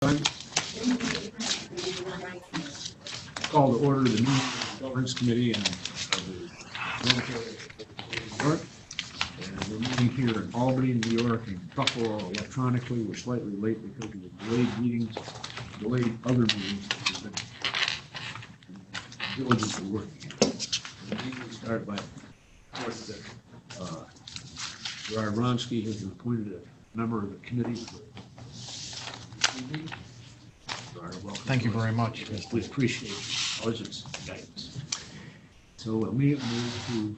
Call to order the meeting of the Governance Committee and of the Military New York. And we're meeting here in Albany, New York, and Buffalo electronically. We're slightly late because of the delayed meetings, delayed other meetings. We've been diligently working. The meeting will start by Gerard Ronsky has been appointed a member of the committee. Thank you very much. We appreciate your intelligence and guidance. So we'll move to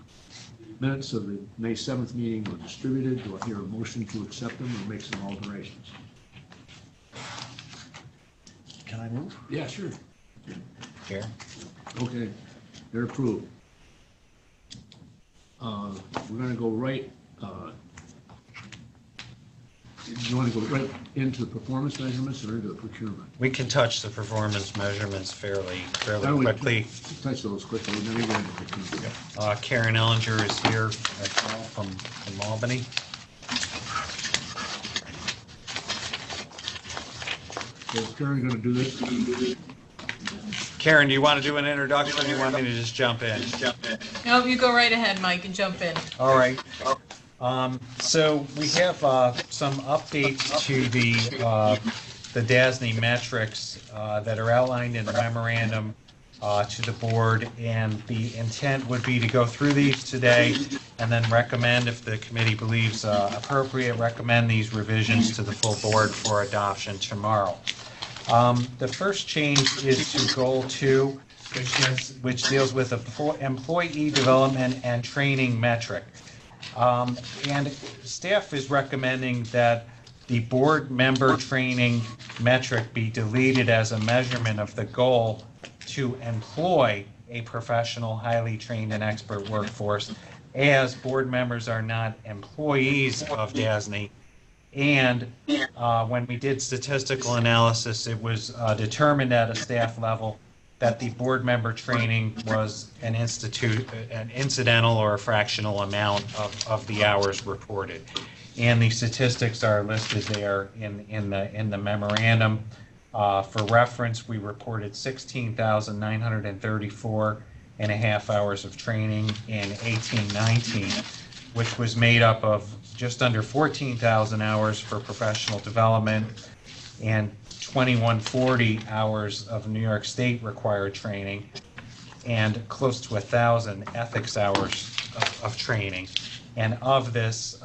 minutes of the May 7th meeting were distributed. Do I hear a motion to accept them or make some alterations? Can I move? Yeah, sure. Chair. Okay, they're approved. We're going to go right. You want to go right into the performance measurements or into the procurement? We can touch the performance measurements fairly Why don't we quickly. touch those quickly, and then we get into procurement. Karen Ellinger is here as well from Albany. So is Karen going to do this? Karen, do you want to do an introduction or do you want me to just jump in? No, you go right ahead, Mike, and jump in. All right. So we have some updates to the DASNY metrics that are outlined in the memorandum to the board, and the intent would be to go through these today and then recommend, if the committee believes appropriate, recommend these revisions to the full board for adoption tomorrow. The first change is to Goal 2, which deals with employee development and training metric. And staff is recommending that the board member training metric be deleted as a measurement of the goal to employ a professional, highly trained and expert workforce, as board members are not employees of DASNY. And when we did statistical analysis, it was determined at a staff level that the board member training was an incidental or a fractional amount of the hours reported. And the statistics are listed there in the memorandum. For reference, we reported 16,934 and a half hours of training in 18-19, which was made up of just under 14,000 hours for professional development and 2,140 hours of New York State required training and close to 1,000 ethics hours of training. And of this,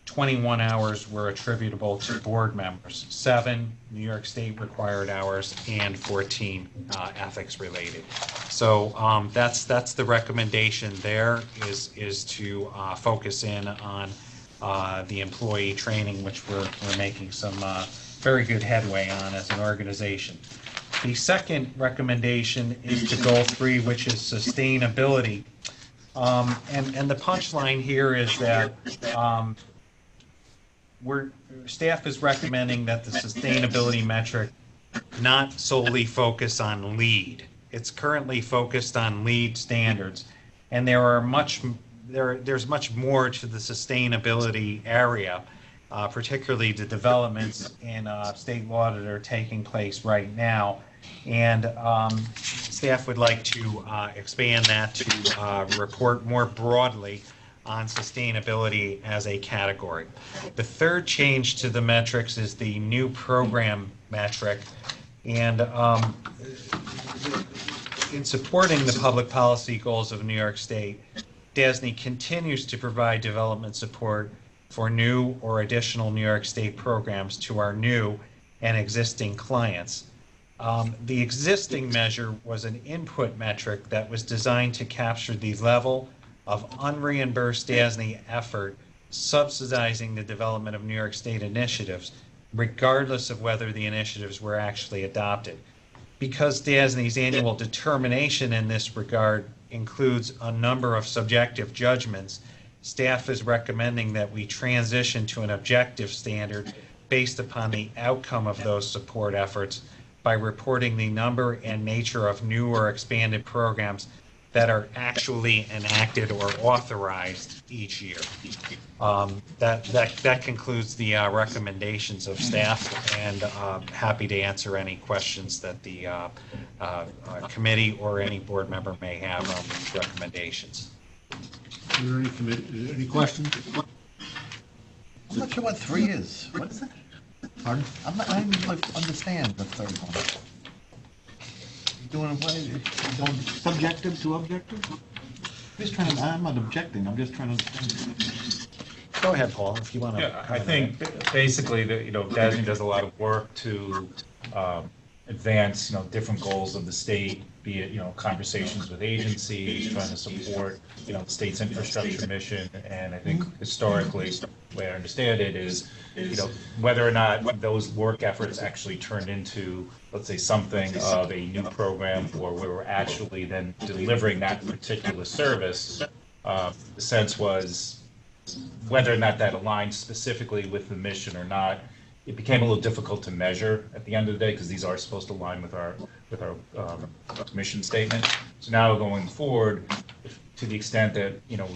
21 hours were attributable to board members, 7 New York State required hours, and 14 ethics related. So that's the recommendation there is to focus in on the employee training, which we're making some very good headway on as an organization. The second recommendation is to Goal 3, which is sustainability. And the punchline here is that staff is recommending that the sustainability metric not solely focus on LEED. It's currently focused on LEED standards, and there's much more to the sustainability area. Particularly the developments in state law that are taking place right now. And staff would like to expand that to report more broadly on sustainability as a category. The third change to the metrics is the new program metric. And in supporting the public policy goals of New York State, DASNY continues to provide development support for new or additional New York State programs to our new and existing clients. The existing measure was an input metric that was designed to capture the level of unreimbursed DASNY effort subsidizing the development of New York State initiatives, regardless of whether the initiatives were actually adopted. Because DASNY's annual determination in this regard includes a number of subjective judgments, staff is recommending that we transition to an objective standard based upon the outcome of those support efforts by reporting the number and nature of new or expanded programs that are actually enacted or authorized each year. That concludes the recommendations of staff, and happy to answer any questions that the committee or any board member may have on these recommendations. Are there any questions? I'm not sure what 3 is. What is it? Pardon? I don't even understand the third one. Doing what? Going subjective to objective? I'm not objecting, I'm just trying to. Go ahead, Paul, if you want to. Yeah, I think basically that, DASNY does a lot of work to advance, different goals of the state, be it, conversations with agencies, trying to support, the state's infrastructure mission. And I think historically, the way I understand it is, whether or not those work efforts actually turned into, let's say, something of a new program, or where we're actually then delivering that particular service, the sense was whether or not that aligns specifically with the mission or not. It became a little difficult to measure at the end of the day, because these are supposed to align with our mission statement. So now going forward, to the extent that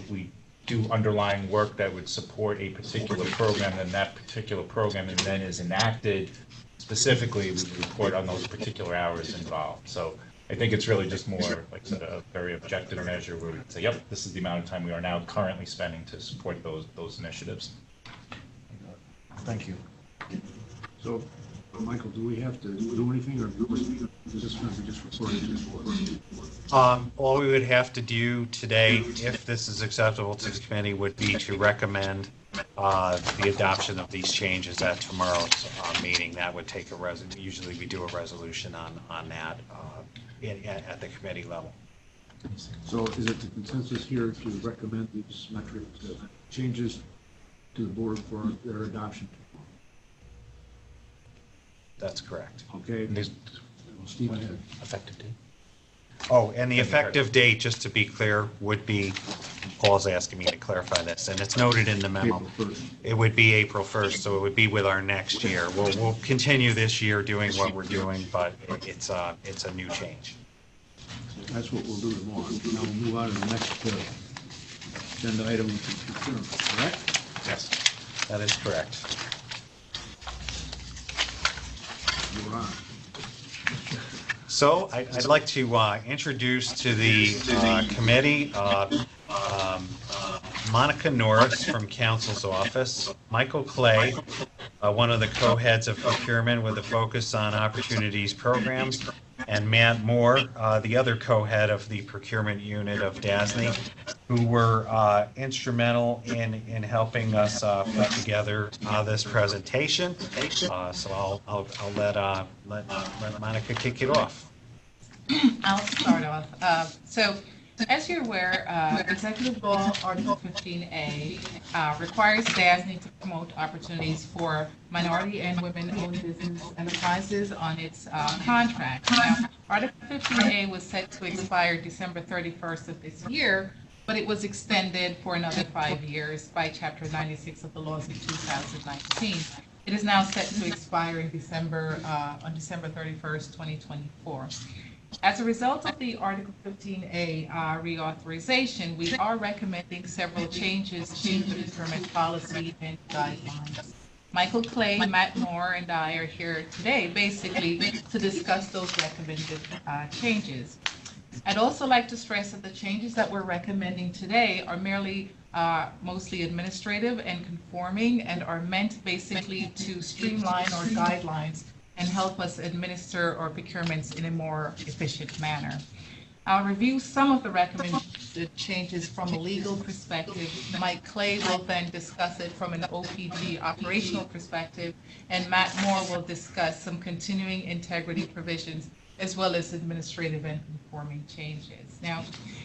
we do underlying work that would support a particular program, then that particular program and then is enacted specifically, we report on those particular hours involved. So I think it's really just more like a very objective measure where we can say, yep, this is the amount of time we are now currently spending to support those initiatives. Thank you. So, Michael, do we have to do anything, or is this going to be just reported? All we would have to do today, if this is acceptable to the committee, would be to recommend the adoption of these changes at tomorrow's meeting. That would take usually we do a resolution on that at the committee level. So is it the consensus here to recommend these metric changes to the board for their adoption? That's correct. Okay. Steve, ahead. Effective date? Oh, and the effective date, just to be clear, would be, Paul's asking me to clarify this, and it's noted in the memo. April 1st. It would be April 1st, so it would be with our next year. We'll continue this year doing what we're doing, but it's a new change. That's what we'll do tomorrow. Now we'll move on to the next agenda item, which is procurement, correct? Yes, that is correct. You're on. So I'd like to introduce to the committee Monica Norris from Council's office, Michael Clay, one of the co-heads of procurement with a focus on opportunities programs, and Matt Moore, the other co-head of the procurement unit of DASNY, who were instrumental in helping us put together this presentation. So I'll let Monica kick it off. I'll start off. So, as you're aware, Executive Law Article 15A requires DASNY to promote opportunities for minority and women-owned business enterprises on its contracts. Now, Article 15A was set to expire December 31st of this year, but it was extended for another 5 years by Chapter 96 of the laws of 2019. It is now set to expire in on December 31st, 2024. As a result of the Article 15A reauthorization, we are recommending several changes to the procurement policy and guidelines. Michael Clay, Matt Moore, and I are here today basically to discuss those recommended changes. I'd also like to stress that the changes that we're recommending today are merely mostly administrative and conforming, and are meant basically to streamline our guidelines and help us administer our procurements in a more efficient manner. I'll review some of the recommended changes from a legal perspective. Mike Clay will then discuss it from an OPG operational perspective, and Matt Moore will discuss some continuing integrity provisions as well as administrative and conforming changes. Now,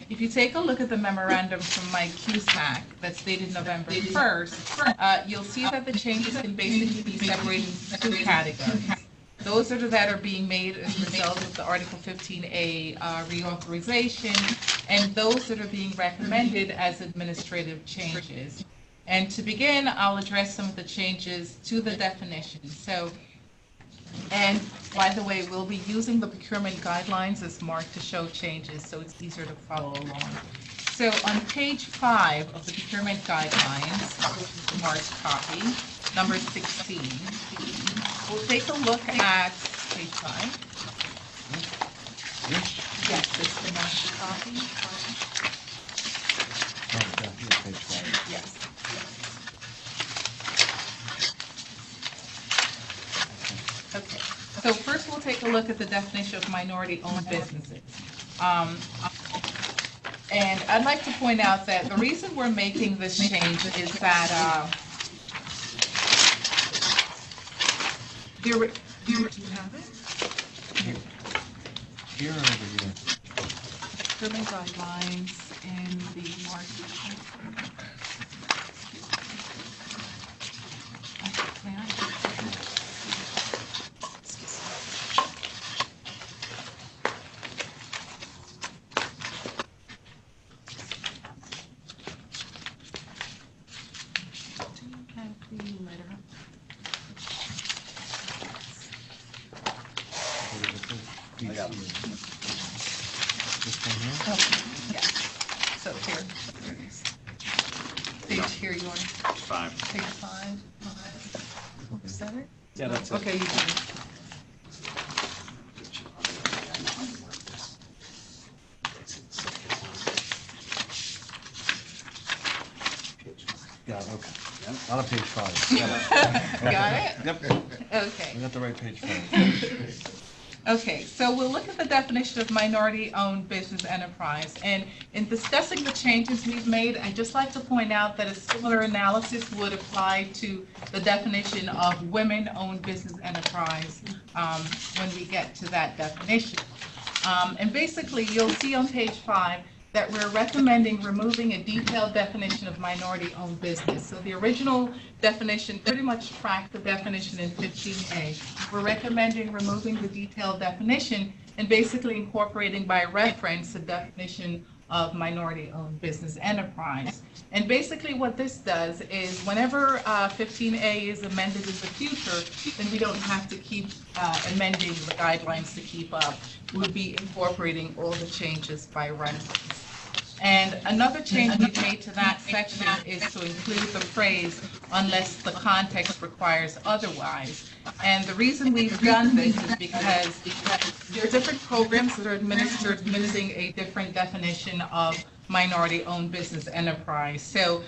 if you take a look at the memorandum from Mike Cusack that's dated November 1st, you'll see that the changes can basically be separated into 2 categories. Those that are being made as a result of the Article 15A reauthorization, and those that are being recommended as administrative changes. And to begin, I'll address some of the changes to the definition. So And by the way, we'll be using the procurement guidelines as marked to show changes, so it's easier to follow along. So on page 5 of the procurement guidelines, which is the marked copy, number 16, we'll take a look at page 5. Yes, it's the marked copy. Page 5. Yes. Okay, so first we'll take a look at the definition of minority-owned businesses. And I'd like to point out that the reason we're making this change is that, do you have it? Here or over here? Procurement guidelines and the market. I got it. This one here? Oh, yeah. So here it is. Page here, you want? Page 5. Page 5. Is that it? Yeah, that's it. Okay, you can. Yeah, okay. On a page 5. Got it? Yep, Okay. we got the right page 5. Okay, so we'll look at the definition of minority-owned business enterprise. And in discussing the changes we've made, I'd just like to point out that a similar analysis would apply to the definition of women-owned business enterprise when we get to that definition. And basically, you'll see on page 5 that we're recommending removing a detailed definition of minority-owned business. So the original definition pretty much tracked the definition in 15A. We're recommending removing the detailed definition and basically incorporating by reference the definition of minority-owned business enterprise. And basically what this does is whenever 15A is amended in the future, then we don't have to keep amending the guidelines to keep up. We'll be incorporating all the changes by reference. And another change we've made to that section is to include the phrase unless the context requires otherwise. And the reason we've done this is because there are different programs that are administered using a different definition of minority-owned business enterprise. So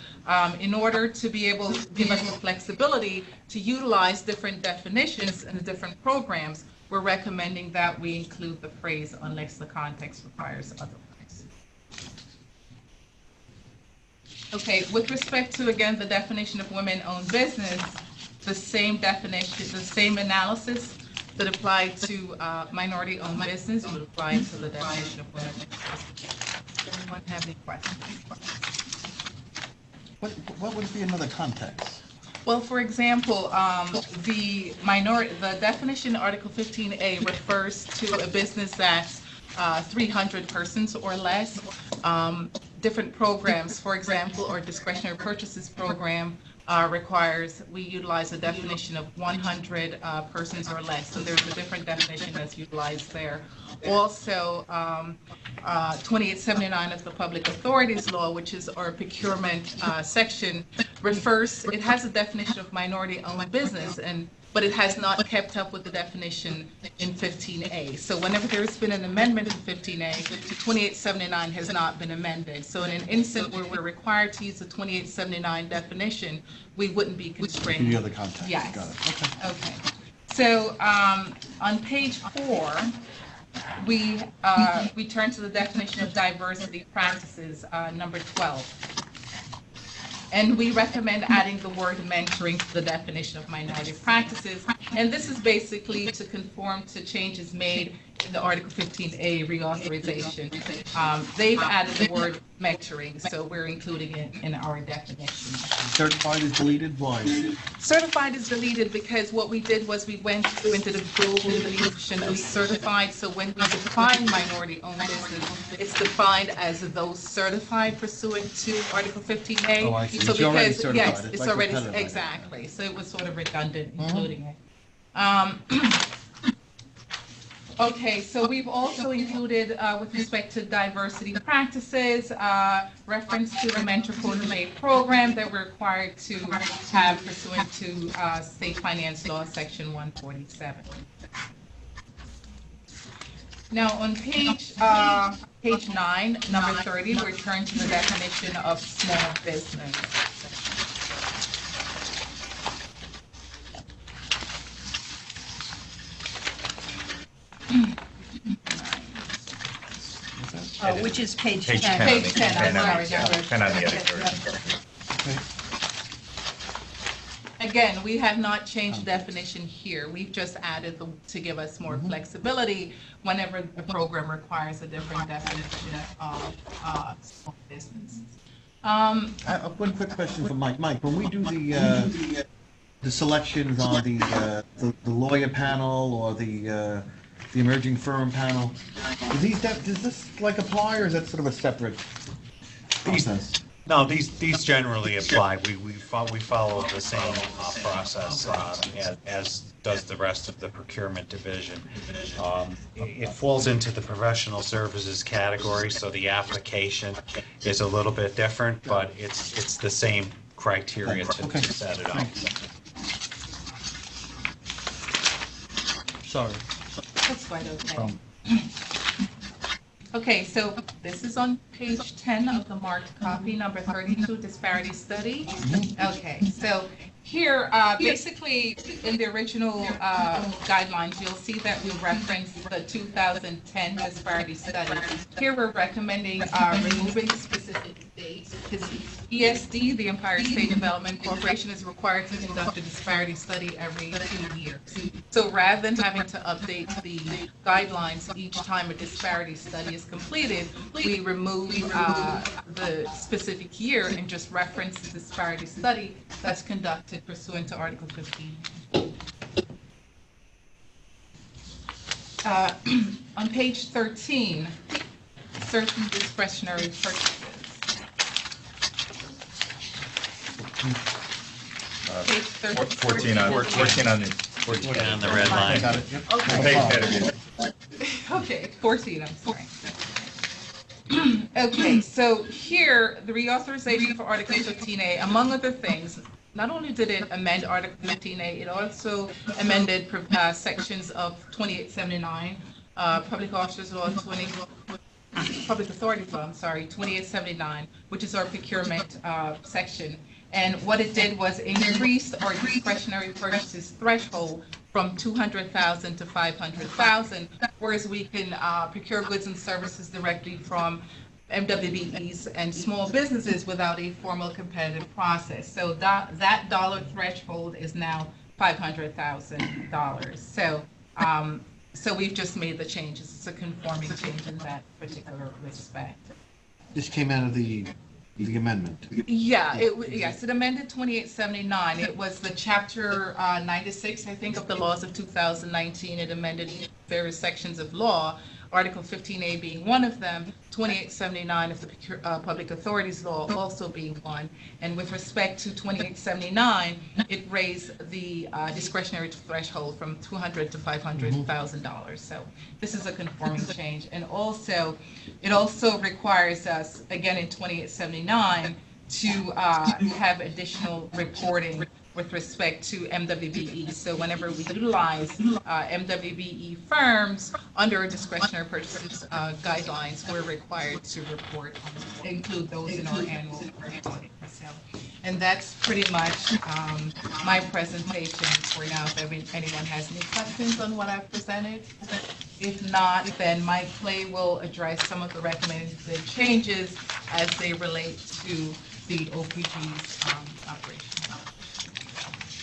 in order to be able to give us the flexibility to utilize different definitions and different programs, we're recommending that we include the phrase unless the context requires otherwise. Okay, with respect to, again, the definition of women-owned business, the same definition, the same analysis that applied to minority-owned business would apply to the definition of women-owned business. Does anyone have any questions? What would be another context? Well, for example, the definition in Article 15A refers to a business that's 300 persons or less. Different programs, for example, or discretionary purchases program requires we utilize a definition of 100 persons or less. So there's a different definition that's utilized there. Also, 2879 of the Public Authorities Law, which is our procurement section, it has a definition of minority-owned business, but it has not kept up with the definition in 15A. So whenever there's been an amendment in 15A, 2879 has not been amended. So in an instant where we're required to use the 2879 definition, we wouldn't be constrained. Any other context? Yes. Got it, okay. Okay. So on page 4, we turn to the definition of diversity practices, number 12. And we recommend adding the word mentoring to the definition of minority practices. And this is basically to conform to changes made in the Article 15A reauthorization. They've added the word mentoring, so we're including it in our definition. Certified is deleted, why? Certified is deleted because what we did was we went into the global definition of certified. So when we define minority-owned business, it's defined as those certified pursuant to Article 15A. Oh, I see. So It's already because, certified. yes, It's it's like already, repetitive. exactly. So it was sort of redundant, including it. Um, Okay, so we've also included, with respect to diversity practices, reference to the Mentor Coordinate program that we're required to have pursuant to State Finance Law, Section 147. Now, on page 9, number 30, we turn to the definition of small business. Which is page Page 10. 10. Page 10, I'm sorry. Yeah, number- 10 on the edit version. Again, we have not changed the definition here. We've just added to give us more flexibility whenever the program requires a different definition of small business. One quick question for Mike. Mike, when we do the selections on the lawyer panel or the emerging firm panel, does this like apply, or is that sort of a separate process? No, these generally apply. We follow the same process as does the rest of the procurement division. It falls into the professional services category, so the application is a little bit different, but it's the same criteria to set it up. Sorry. That's quite okay. Okay, so this is on page 10 of the marked copy, number 32, disparity study. Okay, so here, basically, in the original guidelines, you'll see that we referenced the 2010 disparity study. Here, we're recommending removing specific dates, because ESD, the Empire State Development Corporation, is required to conduct a disparity study every 2 years. So rather than having to update the guidelines each time a disparity study is completed, we remove the specific year and just reference the disparity study that's conducted pursuant to Article 15. On page 13, certain discretionary purchases. Page 14 on the. 14 on the red line. Got it, yep. Okay. Okay, 14, I'm sorry. Okay, so here, the reauthorization for Article 15A, among other things, not only did it amend Article 15A, it also amended sections of 2879, Public Officers Law 20, Public Authorities Law, 2879, which is our procurement section. And what it did was increase our discretionary purchases threshold from 200,000 to 500,000, whereas we can procure goods and services directly from MWBEs and small businesses without a formal competitive process. So that dollar threshold is now $500,000. So we've just made the changes. It's a conforming change in that particular respect. This came out of the amendment. Yeah, yes, it amended 2879. It was the chapter 96, I think, of the laws of 2019. It amended various sections of law, Article 15A being one of them, 2879 of the Public Authorities Law also being one. And with respect to 2879, it raised the discretionary threshold from $200,000 to $500,000. So this is a conforming change. And also, it also requires us, again in 2879, to have additional reporting with respect to MWBE. So whenever we utilize MWBE firms under discretionary purchases guidelines, we're required to include those in our annual reporting. So, and that's pretty much my presentation for now. If anyone has any questions on what I've presented. If not, then Mike Clay will address some of the recommended changes as they relate to the OPG's operation.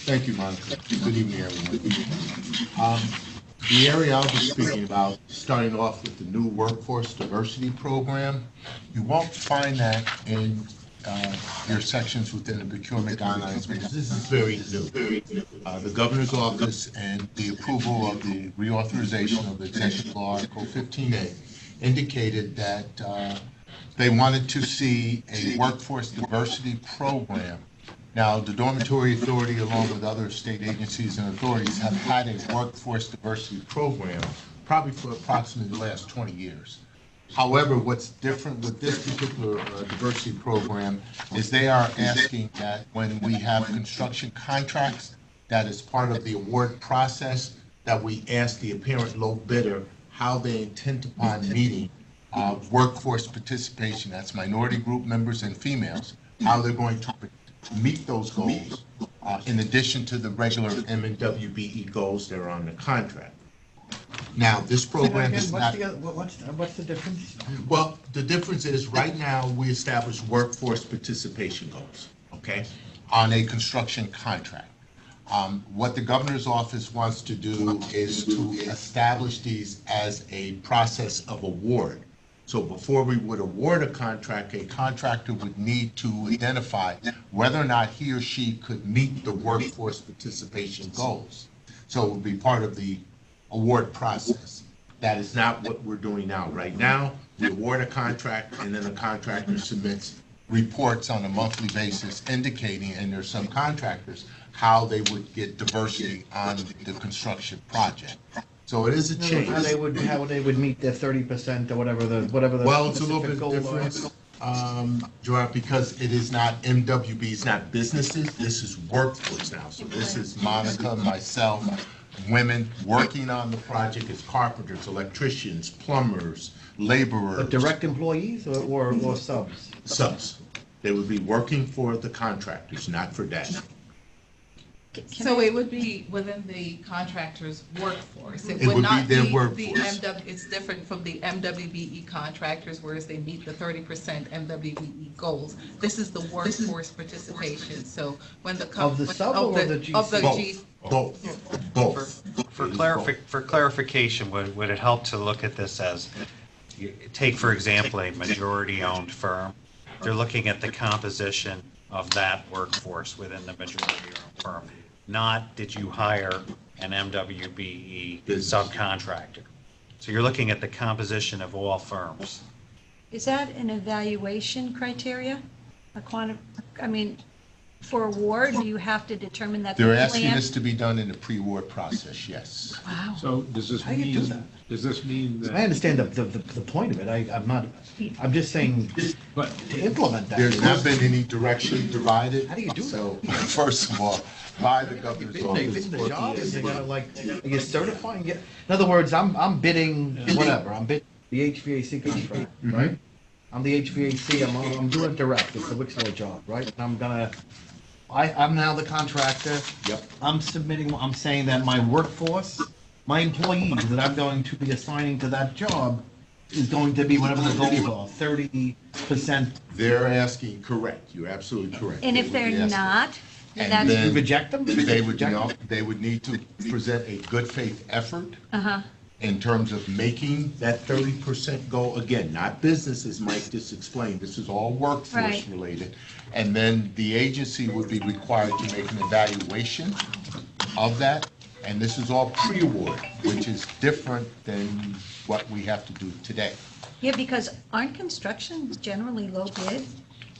Thank you, Monica. Good evening, everyone. The area I'll be speaking about, starting off with the new workforce diversity program, you won't find that in your sections within the procurement guidelines because this is very new. The governor's office and the approval of the reauthorization of Executive Law Article 15A indicated that they wanted to see a workforce diversity program Now, the Dormitory Authority, along with other state agencies and authorities, have had a workforce diversity program probably for approximately the last 20 years. However, what's different with this particular diversity program is they are asking that when we have construction contracts, that is part of the award process, that we ask the apparent low bidder how they intend upon meeting workforce participation, that's minority group members and females, how they're going to meet those goals, in addition to the regular MNWBE goals that are on the contract. Now, this program is not, What's the difference? well, the difference is, right now, we establish workforce participation goals, okay, on a construction contract. What the governor's office wants to do is to establish these as a process of award. So before we would award a contractor would need to identify whether or not he or she could meet the workforce participation goals. So it would be part of the award process. That is not what we're doing now. Right now, we award a contract, and then the contractor submits reports on a monthly basis indicating, and there's some contractors, how they would get diversity on the construction project. So it is a change. How they would meet their 30% or whatever the Well, it's a little specific bit goal different, Joanne, because it is not MWB, it's not businesses, this is workforce now. So this is Monica, myself, women working on the project as carpenters, electricians, plumbers, laborers. But direct employees or subs? Subs. They would be working for the contractors, not for DASNY. So it would be within the contractor's workforce. It would be not their the workforce. It's different from the MWBE contractors, whereas they meet the 30% MWBE goals. This is the workforce participation, so when the. Of the sub or the GC? Of the Both. G. Both. For clarification, would it help to look at this as, take for example, a majority-owned firm? They're looking at the composition of that workforce within the majority-owned firm. Not, did you hire an MWBE subcontractor? So you're looking at the composition of all firms. Is that an evaluation criteria? I mean, for award, do you have to determine that the They're plan? asking this to be done in the pre-award process, yes. Wow. So does this How do you do mean, does this mean I that, understand the point of it. I'm just saying, but to implement that. There's not been any direction provided. How do you do that? So, first of all, by the governor's They office. bid the job, and they gotta are you certifying? In other words, I'm bidding whatever, I'm bidding the HVAC contract, right? I'm the HVAC, I'm doing it direct, it's a Wixler job, right? And I'm now the contractor. Yep. I'm saying that my workforce, my employees that I'm going to be assigning to that job is going to be whatever the goals are, 30%. They're asking, correct, you're absolutely correct. And They if would they're be asking. not, And that's, then- Reject them? They would, they would need to present a good faith effort uh-huh, in terms of making that 30% goal, again, not business, as Mike just explained, this is all workforce Right. related. And then the agency would be required to make an evaluation of that, and this is all pre-award, which is different than what we have to do today. yeah, because aren't constructions generally low bid?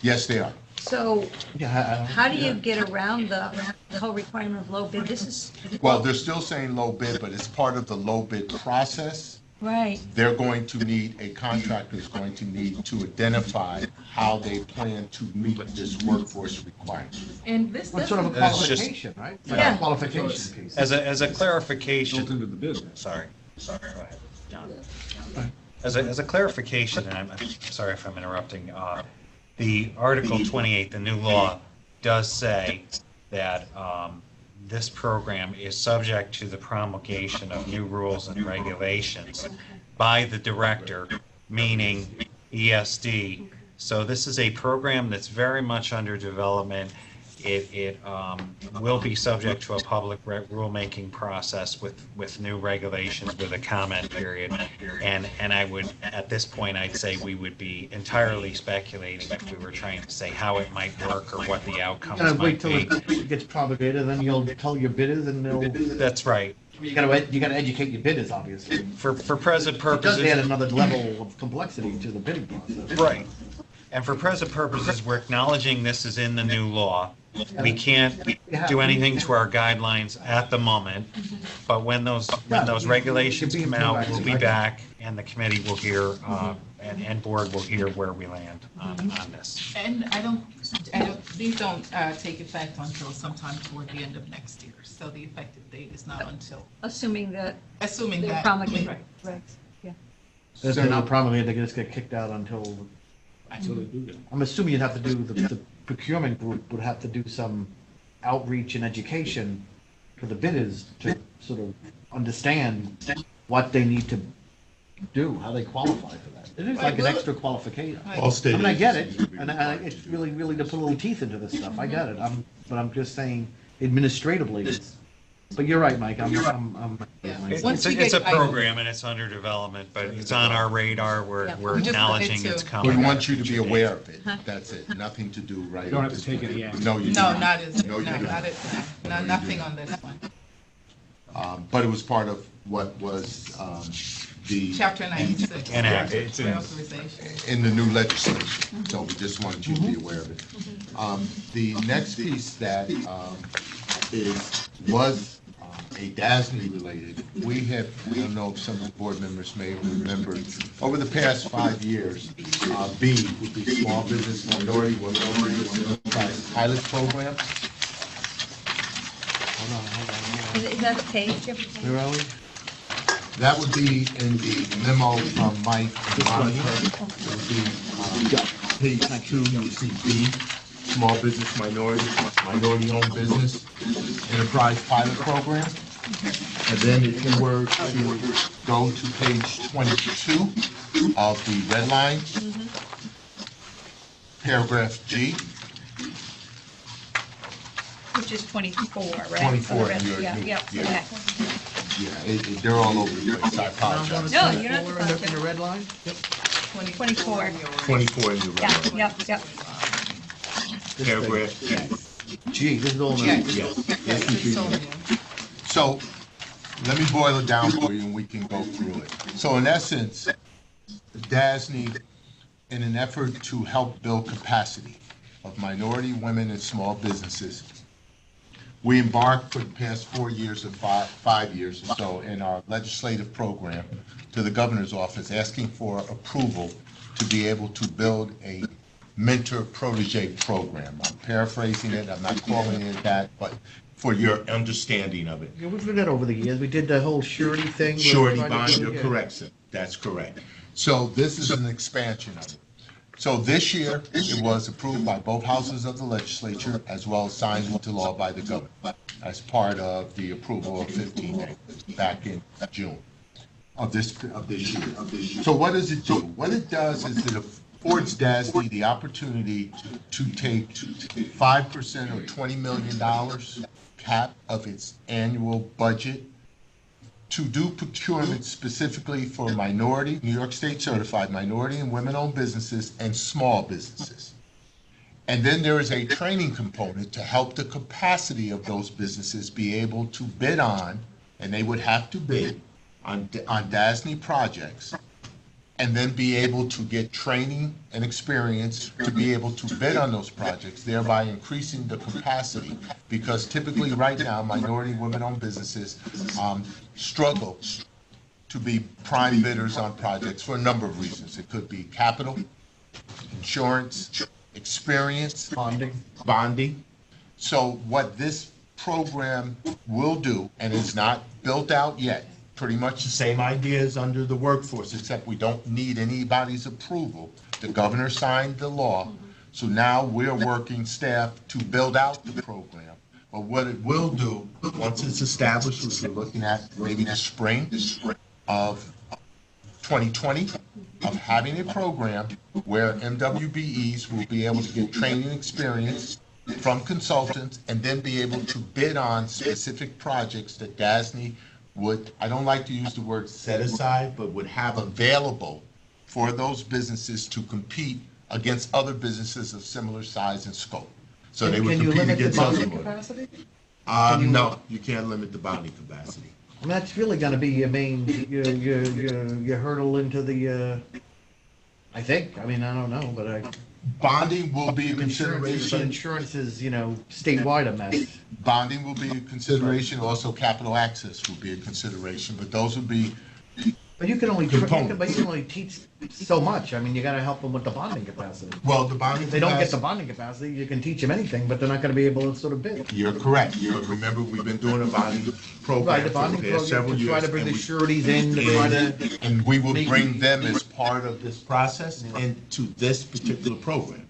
Yes, they are. So Yeah, how do you get around the whole requirement of low bid? This is, Well, they're still saying low bid, but it's part of the low bid process. right, They're going to need, a contractor is going to need to identify how they plan to meet this workforce requirement. And this What sort of a That's just- qualification, right? Like Yeah. a qualification piece. As a built clarification, into the business? sorry, go ahead. As a clarification, and I'm sorry if I'm interrupting, the Article 28, the new law, does say that this program is subject to the promulgation of new rules and regulations by the director, meaning ESD. So this is a program that's very much under development. It will be subject to a public rulemaking process with new regulations with a comment period. And I would, at this point, I'd say we would be entirely speculating if we were trying to say how it might work or what the outcomes You gotta might wait till be. it gets promulgated, then you'll tell your bidders and they'll, That's right. you gotta educate your bidders, obviously. For present It does add purposes, another level of complexity to the bidding process. right. And for present purposes, we're acknowledging this is in the new law. We can't do anything to our guidelines at the moment, but when those regulations come out, we'll be back, and the committee will hear, and board will hear where we land on this. And these don't take effect until sometime toward the end of next year. So the effective date is not until, Assuming that assuming they that. promulgate Right. regs, yeah. There's no problem, they just get kicked out until, Until they do that. I'm assuming you'd have to do, the procurement group would have to do some outreach and education for the bidders to sort of understand what they need to do, how they qualify for that. It is like an extra qualification. All state I mean, I get it, agencies will be and required it's to. really to put a little teeth into this stuff, I get it, but I'm just saying administratively, but you're right, Mike, Yeah. Once we It's a get- program and it's under development, but it's on our radar, we're Yeah. we're We just wanted acknowledging it's to- coming. We want you to be aware of it, that's it, nothing to do right. You don't at have to this take point. any action. No, you do No, not. not as, No, no, you do not not. at, nothing on this one. But it was part of what was the. Chapter 96. Enacted. It's in- Reauthorization. In the new legislation, so we just wanted you to be aware of it. The next piece that was a DASNY related, we have, I don't know if some of the board members may remember, over the past 5 years, B would be Small Business Minority Women-Owned Business Enterprise Pilot Program. Is that a page? where are we? That would be in the memo from Mike and Monica. It would be page 2, you see B, Small Business Minority-Owned Business Enterprise Pilot Program. And then if you were to go to page 22 of the red line, paragraph G, Which is 24, right? 24, Yeah, you're- yeah, yeah. yeah. yeah, they're all over the place, I apologize. No, you're not In the supposed red line? 24. 24 in the red Yeah, line. yep. Paragraph G. Gee, this is all. Yes, Yes. yes, it's so new. So, let me boil it down for you and we can go through it. So in essence, DASNY, in an effort to help build capacity of minority women and small businesses, we embarked for the past 4 years or 5 years or so in our legislative program to the governor's office asking for approval to be able to build a mentor protege program. I'm paraphrasing it, I'm not calling it that, but for your understanding of it. Yeah, we've done that over the years. We did the whole surety thing. Surety We're trying bond, to do- you're yeah. correct, sir. That's correct. So this is an expansion of it. So this year, it was approved by both houses of the legislature as well as signed into law by the governor as part of the approval of 15A back in June of this year. So what does it do? What it does is it affords DASNY the opportunity to take 5% or $20 million cap of its annual budget to do procurement specifically for minority, New York State certified minority and women-owned businesses and small businesses. And then there is a training component to help the capacity of those businesses be able to bid on, and they would have to bid on DASNY projects, and then be able to get training and experience to be able to bid on those projects, thereby increasing the capacity. Because typically right now, minority women-owned businesses struggle to be prime bidders on projects for a number of reasons. It could be capital, insurance, experience, bonding. So what this program will do, and it's not built out yet, pretty much the same ideas under the workforce, except we don't need anybody's approval. The governor signed the law, so now we're working staff to build out the program. But what it will do, once it's established, which we're looking at maybe the spring of 2020, of having a program where MWBEs will be able to get training experience from consultants and then be able to bid on specific projects that DASNY would, I don't like to use the word set aside, but would have available for those businesses to compete against other businesses of similar size and scope. So they would Can you compete limit the against bonding other. capacity? No, you can't limit the bonding capacity. I mean, that's really gonna be your main, your hurdle into the, I think, I mean, I don't know, but Bonding will be a But consideration. insurance is, you know, statewide a mess. Bonding will be a consideration, also capital access will be a consideration, but those would be, But you can only, Components. but you can only teach so much. I mean, you gotta help them with the bonding capacity. well, the bonding. If they don't get the capacity- bonding capacity, you can teach them anything, but they're not gonna be able to sort of bid. You're correct. Remember, we've been doing a bonding Right, program the for bonding the past several program, to years. try to bring and the we- sureties in, to try to, And we will bring them as part of this process into this particular program.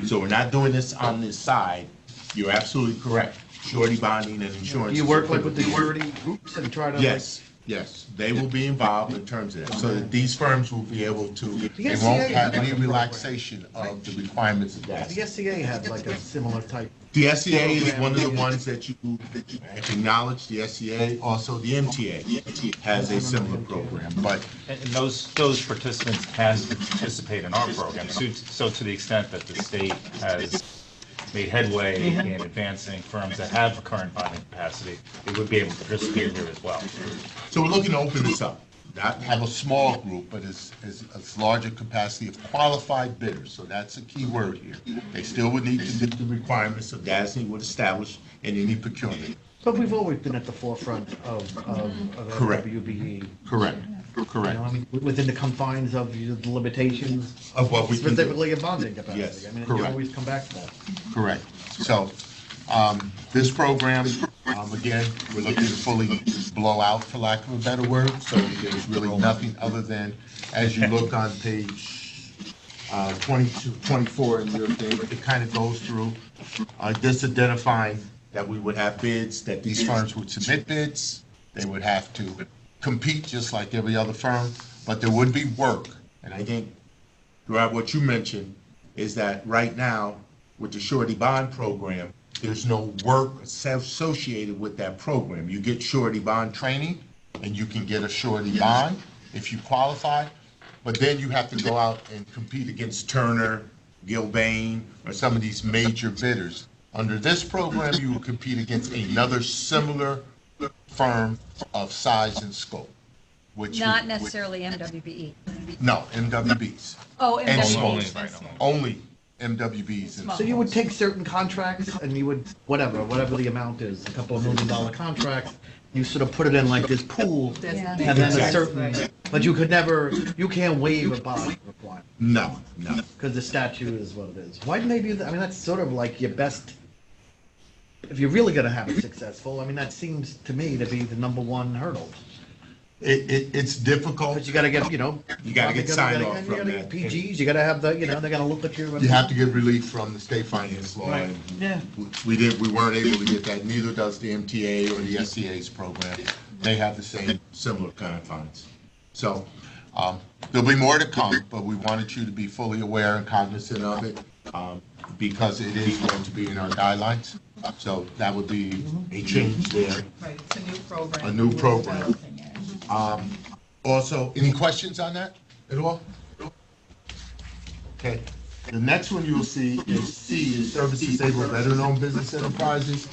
So we're not doing this on this side. You're absolutely correct. Surety bonding and insurance. do you is work a like with the critical- surety groups and try to like? Yes, yes, they will be involved in terms of that, so that these firms will be able to, they SCA won't has have like any a program. relaxation of the requirements of The that. SCA had like a similar type. The SCA is one of the ones that you acknowledge, the SCA, also the MTA has a similar program, but And those participants can participate in our program. So to the extent that the state has made headway in advancing firms that have current bonding capacity, they would be able to participate here as well. so we're looking to open this up. Not have a small group, but as larger capacity of qualified bidders, so that's a key word here. They still would need to meet the requirements of DASNY would establish in any procurement. But we've always been at the forefront of Correct. WBE. Correct, You correct. know, I mean, within the confines of the limitations, Of what we can do. specifically of bonding capacity. Yes, I mean, you correct. always come back to that. Correct. So, this program, again, we're looking to fully blow out, for lack of a better word. So there's really nothing other than, as you look on page 22, 24 in your thing, it kind of goes through just identifying that we would have bids, that these firms would submit bids. They would have to compete just like every other firm, but there would be work. And I think throughout what you mentioned is that right now, with the surety bond program, there's no work associated with that program. You get surety bond training, and you can get a surety bond if you qualify, but then you have to go out and compete against Turner, Gilbane, or some of these major bidders. Under this program, you will compete against another similar firm of size and scope, which. Not necessarily MWBE. No, MWBs. Oh, And MWBE. small. Only MWBs. and So you would take certain contracts and you would, whatever the amount is, a couple of $1 million contracts, you sort of put it in like this pool, and then a certain, but you could never, you can't waive a bond requirement, No, no. because the statute is what it is. Why didn't they do that? I mean, that's sort of like your best, if you're really gonna have it successful, I mean, that seems to me to be the number one hurdle. It's difficult. But you gotta get, you know. You gotta get signed off You from gotta that. get PGs, you gotta have the, you know, they're gonna look at you. You have to get relief from the state finance law. Right. and Yeah. We weren't able to get that, neither does the MTA or the SCA's program. They have the same, similar confines. So, there'll be more to come, but we wanted you to be fully aware and cognizant of it, because it is going to be in our guidelines. So that would be a change there. Right, it's a new program. A new We're program. developing it. Also, any questions on that at all? Okay, the next one you'll see is C, is Service Disabled Veteran-Owned Business Enterprises.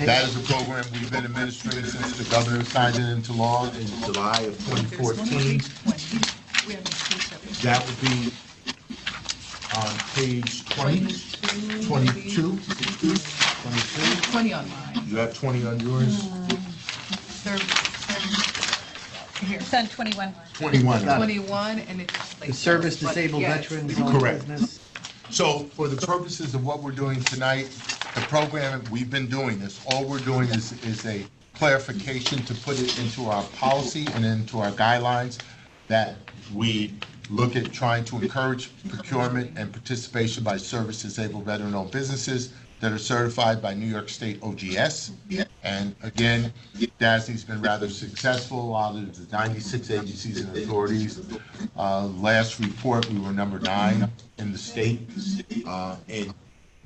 That is a program we've been administering since the governor signed it into law in July of There's one on 2014. page 20. We have a page that we- That would be on page 22. 20 on mine. You have 20 on yours? Here, It's on 21. 21. 21, and it's like. The service but disabled yes. veterans owned Correct. business. So for the purposes of what we're doing tonight, the program, we've been doing this, all we're doing is a clarification to put it into our policy and into our guidelines that we look at trying to encourage procurement and participation by service disabled veteran-owned businesses that are certified by New York State OGS. And again, DASNY's been rather successful out of the 96 agencies and authorities. Last report, we were number 9 in the state in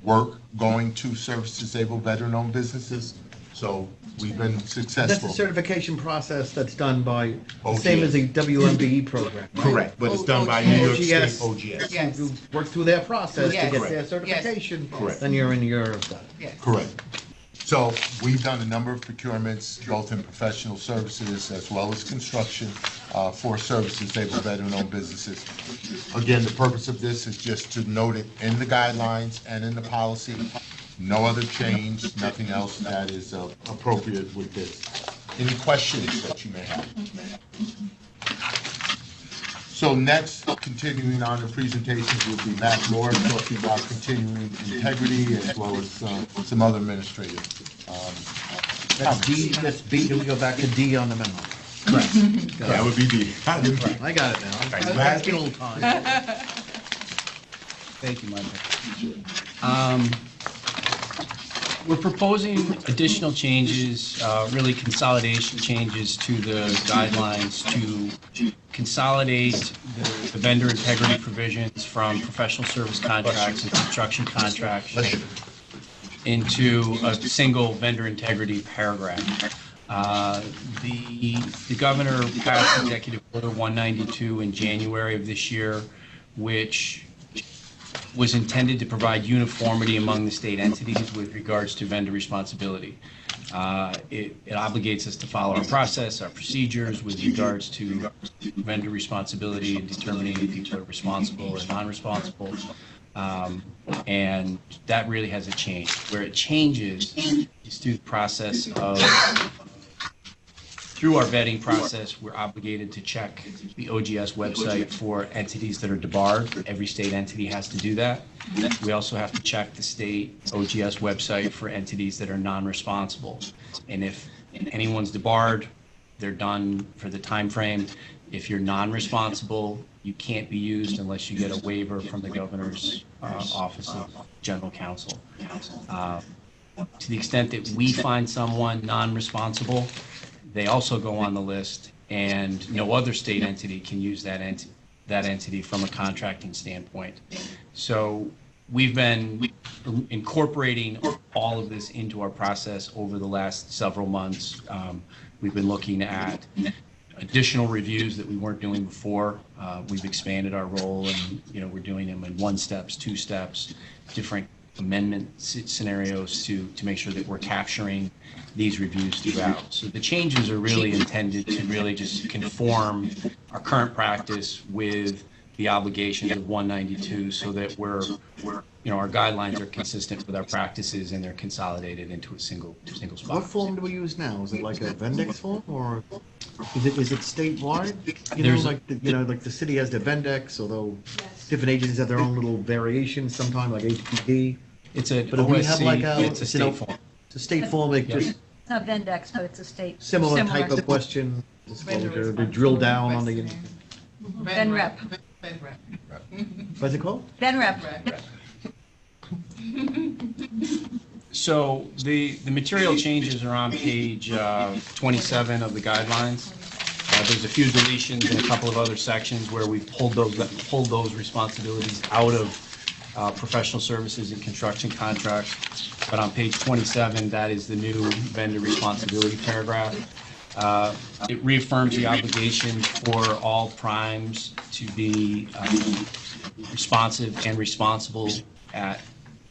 work going to service disabled veteran-owned businesses. So we've been That's successful. a certification process that's done by, the OGS. same as a WMBE program. right? Correct, but it's done by New York State OGS. OGS. Yes. You work through their process to Yes. get their Correct. certification. Correct. Then you're in your, Yes. Correct. So we've done a number of procurements, both in professional services as well as construction. for services they provide in own businesses. Again, the purpose of this is just to note it in the guidelines and in the policy. No other change, nothing else that is appropriate with this. Any questions that you may have? So next, continuing on the presentations will be Matt Moore talking about continuing integrity as well as some other administrative. That's D, that's B, do we go back to D on the memo? That would be D. I got it now. Glad- Back in old time. Thank you, Michael. We're proposing additional changes, really consolidation changes to the guidelines to consolidate the vendor integrity provisions from professional service contracts and construction contracts into a single vendor integrity paragraph. The governor passed Executive Order 192 in January of this year, which was intended to provide uniformity among the state entities with regards to vendor responsibility. It obligates us to follow our process, our procedures with regards to vendor responsibility and determining if people are responsible or non-responsible. And that really hasn't changed. Where it changes is through the process of, through our vetting process, we're obligated to check the OGS website for entities that are debarred. Every state entity has to do that. We also have to check the state OGS website for entities that are non-responsible. And if anyone's debarred, they're done for the time frame. If you're non-responsible, you can't be used unless you get a waiver from the governor's office of general counsel. To the extent that we find someone non-responsible, they also go on the list, and no other state entity can use that entity from a contracting standpoint. So we've been incorporating all of this into our process over the last several months. We've been looking at additional reviews that we weren't doing before. We've expanded our role, and we're doing them in 1 steps, 2 steps, different amendment scenarios to make sure that we're capturing these reviews throughout. So the changes are really intended to really just conform our current practice with the obligations of 192, so that our guidelines are consistent with our practices and they're consolidated into a single spot. What form do we use now? Is it like a Vendex form, or is it statewide? Like the city has the Vendex, although different agencies have their own little variations sometimes, like HPP. It's a But if we have like it's a state form. It's a state form, like just It's not Vendex, but it's a state. similar type of question, disclosure, to drill down on the, Venrep. what's it called? Venrep. So the material changes are on page 27 of the guidelines. There's a few deletions in a couple of other sections where we've pulled those responsibilities out of professional services and construction contracts. But on page 27, that is the new vendor responsibility paragraph. It reaffirms the obligation for all primes to be responsive and responsible at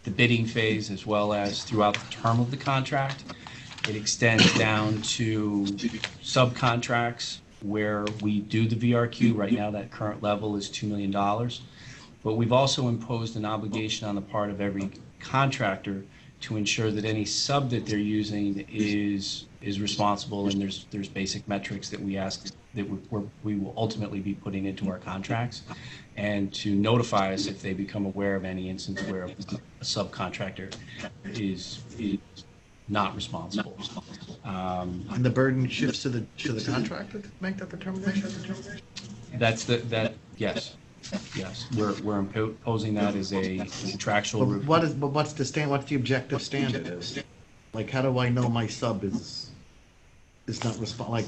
the bidding phase as well as throughout the term of the contract. It extends down to subcontracts where we do the VRQ. Right now, that current level is $2 million. But we've also imposed an obligation on the part of every contractor to ensure that any sub that they're using is responsible, and there's basic metrics that we ask that we will ultimately be putting into our contracts, and to notify us if they become aware of any instance where a subcontractor is not responsible. And the burden shifts to the contractor to make that determination? Yes, we're imposing that as a contractual. What's the objective standard is? Like, how do I know my sub is not like,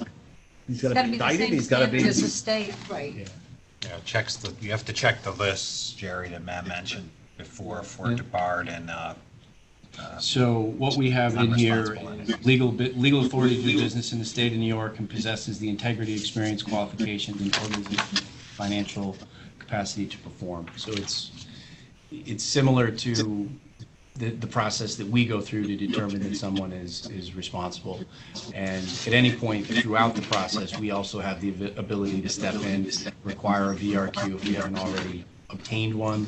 he's gotta be indicted, he's gotta be. As a state. Right. Yeah, you have to check the lists, Jerry, that Matt mentioned before for debarred and So what we have in here, legal authority to do business in the state of New York and possesses the integrity, experience, qualifications, and financial capacity to perform. So it's similar to the process that we go through to determine that someone is responsible. And at any point throughout the process, we also have the ability to step in, require a VRQ if we haven't already obtained one,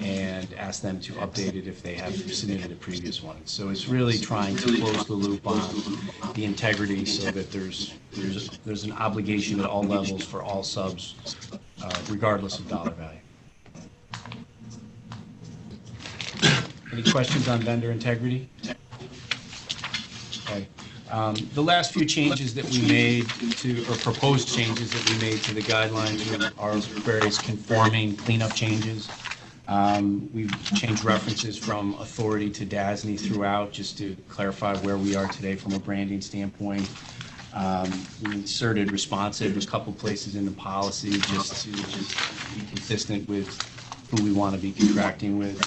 and ask them to update it if they have submitted a previous one. So it's really trying to close the loop on the integrity so that there's an obligation at all levels for all subs, regardless of dollar value. Any questions on vendor integrity? Okay. The last few changes that we made or proposed changes that we made to the guidelines are various conforming cleanup changes. We've changed references from authority to DASNY throughout, just to clarify where we are today from a branding standpoint. We inserted responsive a couple places in the policy just to be consistent with who we want to be contracting with.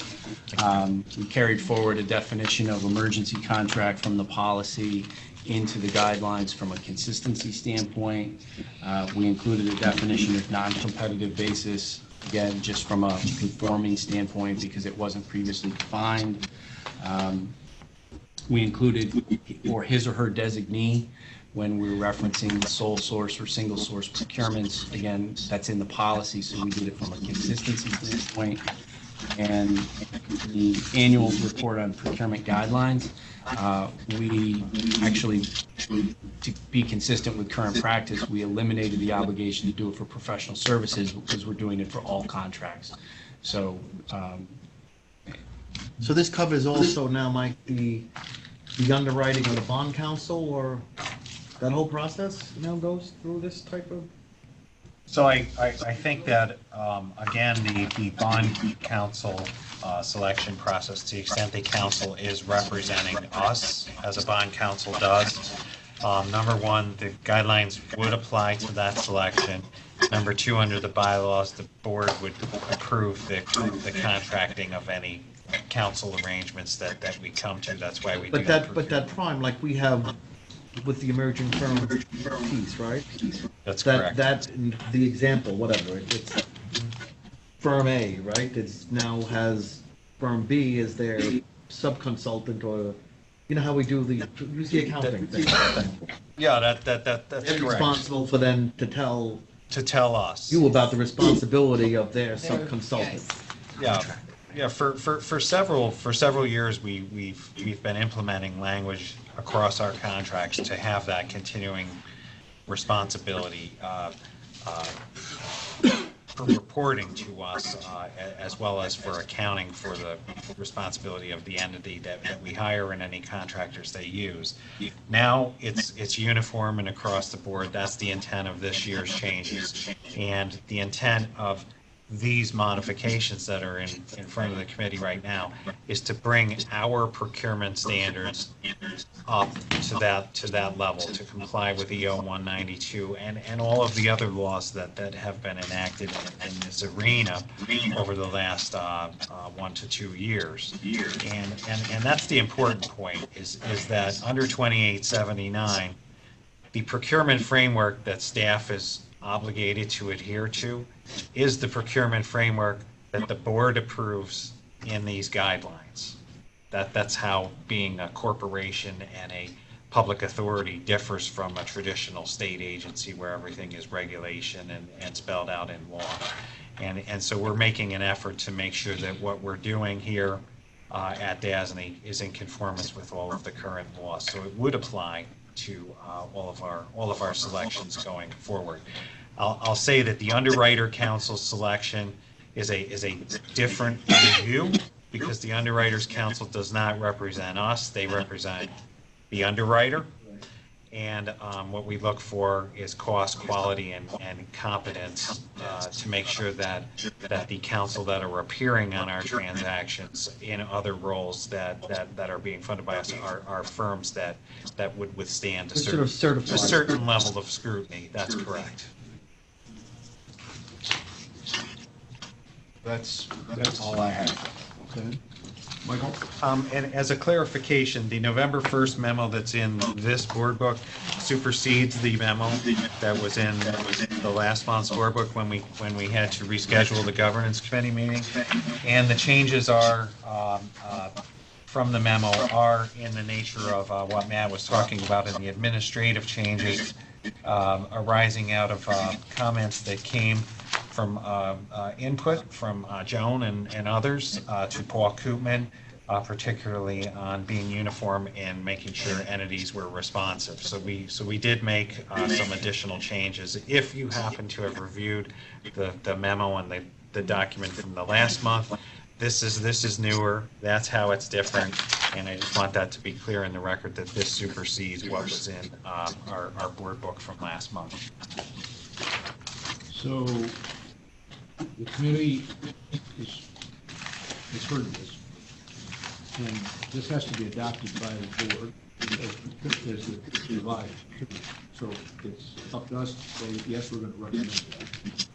We carried forward a definition of emergency contract from the policy into the guidelines from a consistency standpoint. We included a definition of non-competitive basis, again, just from a conforming standpoint because it wasn't previously defined. We included or his or her designee when we were referencing the sole source or single source procurements. Again, that's in the policy, so we did it from a consistency standpoint. And the annual report on procurement guidelines, we actually, to be consistent with current practice, we eliminated the obligation to do it for professional services because we're doing it for all contracts. So, So this covers also now, Mike, the underwriting of the bond counsel, or that whole process now goes through this type of? So I think that, again, the bond counsel selection process, to the extent the counsel is representing us, as a bond counsel does, number one, the guidelines would apply to that selection. Number two, under the bylaws, the board would approve the contracting of any counsel arrangements that we come to. That's why we do that. But that prime, like we have with the emerging firm piece, right? That's correct. That, the example, whatever, it's firm A, right? It's now has firm B as their sub-consultant, or, you know how we do use the accounting thing. Yeah, that's They're correct. responsible for them to tell us. you about the responsibility of their sub-consultant. Yeah, yeah. For several years, we've been implementing language across our contracts to have that continuing responsibility for reporting to us, as well as for accounting for the responsibility of the entity that we hire and any contractors they use. Now it's uniform and across the board. That's the intent of this year's changes, and the intent of these modifications that are in front of the committee right now is to bring our procurement standards up to that level, to comply with EO 192 and all of the other laws that have been enacted in this arena over the last 1 to 2 years. And that's the important point, is that under 2879, the procurement framework that staff is obligated to adhere to is the procurement framework that the board approves in these guidelines. That's how being a corporation and a public authority differs from a traditional state agency where everything is regulation and spelled out in law. And so we're making an effort to make sure that what we're doing here at DASNY is in conformance with all of the current laws. So it would apply to all of our selections going forward. I'll say that the underwriter council selection is a different review, because the underwriters council does not represent us; they represent the underwriter. And what we look for is cost, quality, and competence to make sure that the counsel that are appearing on our transactions in other roles that are being funded by us are firms that would withstand a certain level of scrutiny. That's correct. That's all I have. Okay. Michael? And as a clarification, the November 1st memo that's in this board book supersedes the memo that was in the last month's board book when we had to reschedule the governance committee meeting. And the changes are from the memo are in the nature of what Matt was talking about in the administrative changes arising out of comments that came from input from Joan and others to Paul Koopman, particularly on being uniform and making sure entities were responsive. So we did make some additional changes. If you happen to have reviewed the memo and the document from the last month, this is newer. That's how it's different, and I just want that to be clear in the record that this supersedes what was in our board book from last month. So the committee has heard this, and this has to be adopted by the board as it's revised. So it's up to us, so yes, we're going to recommend it.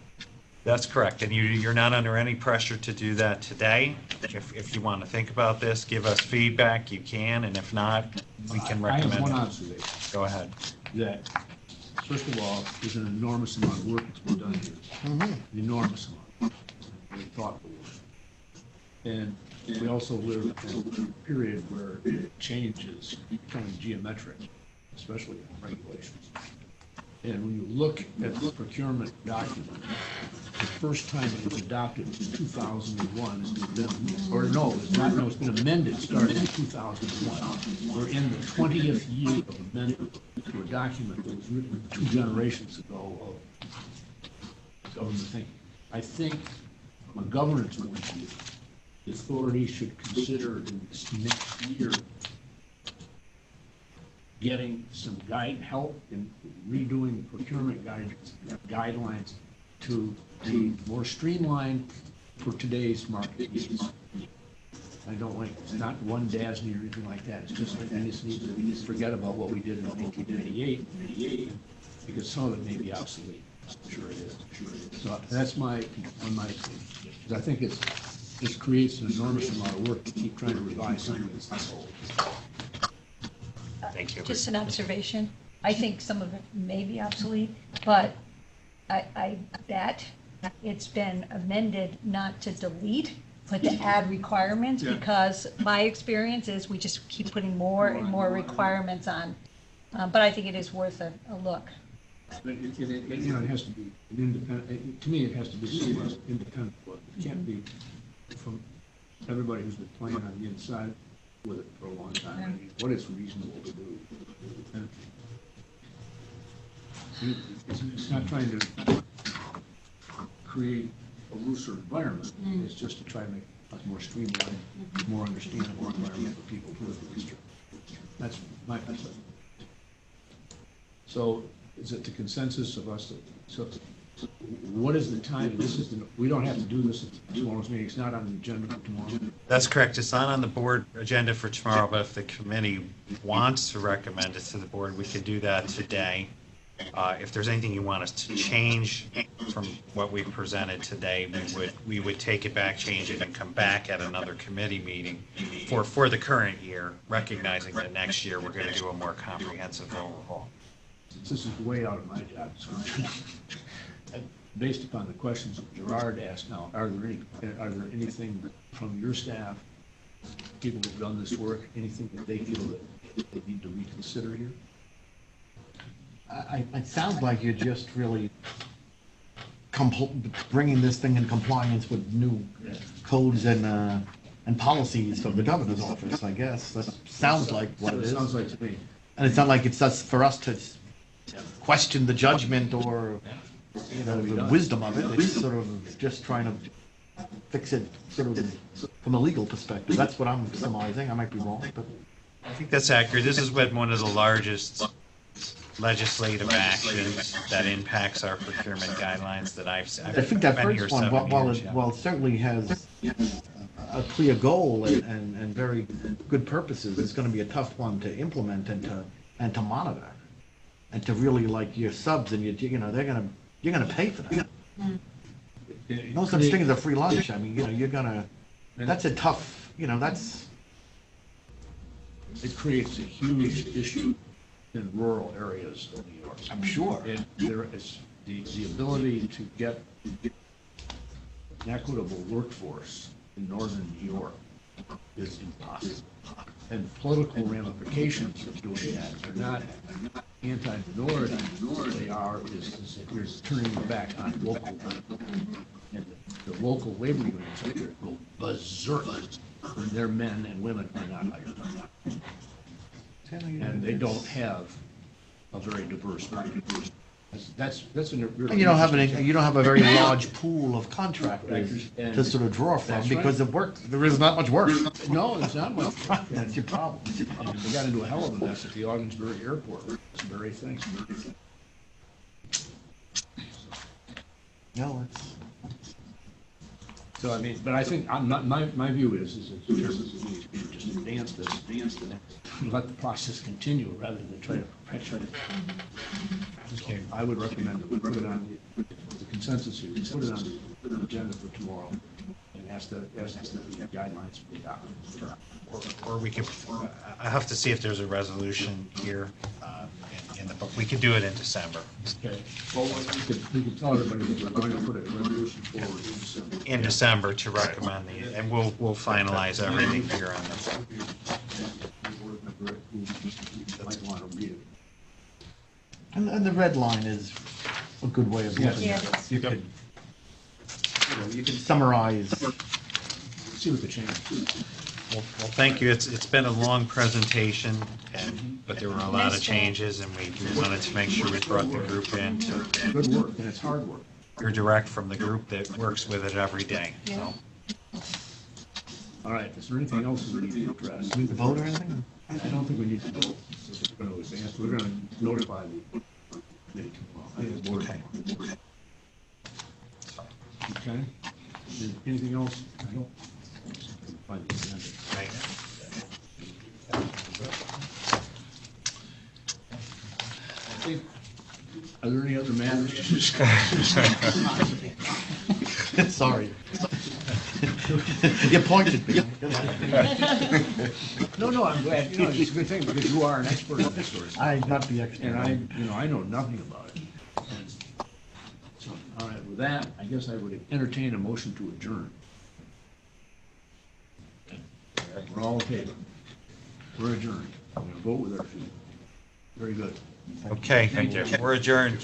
That's correct, and you're not under any pressure to do that today. If you want to think about this, give us feedback, you can, and if not, we can recommend it. I have one observation. Go ahead. That, first of all, there's an enormous amount of work that's been done here. An enormous amount. Very thoughtful work. And we also live in a period where change is becoming geometric, especially in regulations. And when you look at the procurement document, the first time it was adopted was in 2001. It's been amended starting in 2001. We're in the 20th year of amendment to a document that was written 2 generations ago of government thinking. I think from a governance point of view, the authority should consider in this next year getting some help in redoing procurement guidelines to be more streamlined for today's market needs. I don't like, it's not one DASNY or anything like that. It's just that we just need to forget about what we did in 1998, because some of it may be obsolete. Sure it is. So that's my opinion. Because I think this creates an enormous amount of work to keep trying to revise something that's old. Thank you. Just an observation. I think some of it may be obsolete, but I bet it's been amended not to delete, but to add requirements, because my experience is we just keep putting more and more requirements on. But I think it is worth a look. But it has to be an independent, to me, it has to be an independent look. It can't be from everybody who's been playing on the inside with it for a long time. I mean, what is reasonable to do? And it's not trying to create a looser environment. It's just to try to make a more streamlined, more understandable environment for people who live in the district. That's my perspective. So is it the consensus of us? So what is the time? We don't have to do this at tomorrow's meeting. It's not on the agenda for tomorrow. That's correct. It's not on the board agenda for tomorrow, but if the committee wants to recommend it to the board, we could do that today. If there's anything you want us to change from what we presented today, we would take it back, change it, and come back at another committee meeting for the current year, recognizing that next year we're going to do a more comprehensive overhaul. This is way out of my job description. Based upon the questions that Gerard asked now, are there anything from your staff, people who've done this work, anything that they feel that they need to reconsider here? It sounds like you're just really bringing this thing in compliance with new codes and policies from the governor's office, I guess. That sounds like what it is. Sounds like to me. And it's not like it's us for us to question the judgment or the wisdom of it. It's sort of just trying to fix it sort of from a legal perspective. That's what I'm surmising. I might be wrong, but I think that's accurate. This has been one of the largest legislative actions that impacts our procurement guidelines that I've I think that been here first one, 7 while years, it, yeah. while it certainly has a clear goal and very good purposes, it's going to be a tough one to implement and to monitor, and to really like your subs and you're gonna pay for that. No such thing as a free lunch. I mean, you're gonna. That's a tough. That's. It creates a huge issue in rural areas of New York. I'm sure. And there is the ability to get an equitable workforce in northern New York is impossible. And political ramifications of doing that are not anti-minority. They are, is you're turning your back on local. And the local labor unions up there go berserk when their men and women are not hired. And they don't have a very diverse group. That's a really. You don't have a very large pool of contractors And- to sort of draw from That's because right. of work. There is not much work. No, it's not much. That's your problem. And we got into a hell of a mess at the Ogdensburg Airport, this very thing. No, it's. So I mean, but I think, my view is that we just advance this, and let the process continue rather than try to perpetuate it. So I would recommend that we put it on the consensus here, put it on the agenda for tomorrow and ask the guidelines for the document. Or we could, I have to see if there's a resolution here in the book. We could do it in December. Okay, well, we could tell everybody that we're going to put a resolution forward in December. In December to recommend the, and we'll finalize everything here on the. Might want to read it. And the red line is a good way of looking Yeah, at it it. is. You could You can summarize. see what the change is. Well, thank you. It's been a long presentation, but there were a lot of Nice job. changes, and we wanted to make sure we brought the group in to Good work, and it's hard work. hear direct from the group that works with it every day. Yeah. So, All right, is there anything else we need to address? Need to vote or anything? I don't think we need to vote. We're going to advance, we're going to notify the committee tomorrow. Okay. Okay? Anything else? I don't find the agenda. right. I think, are there any other matters to discuss? Sorry. You pointed me. No, I'm glad, it's a good thing, because you are an expert in this sort of stuff. I'm not the expert. And I know nothing about it. And so, all right, with that, I guess I would entertain a motion to adjourn. We're all in favor. We're adjourned. We're going to vote with our feet. Very good. Okay, we're adjourned.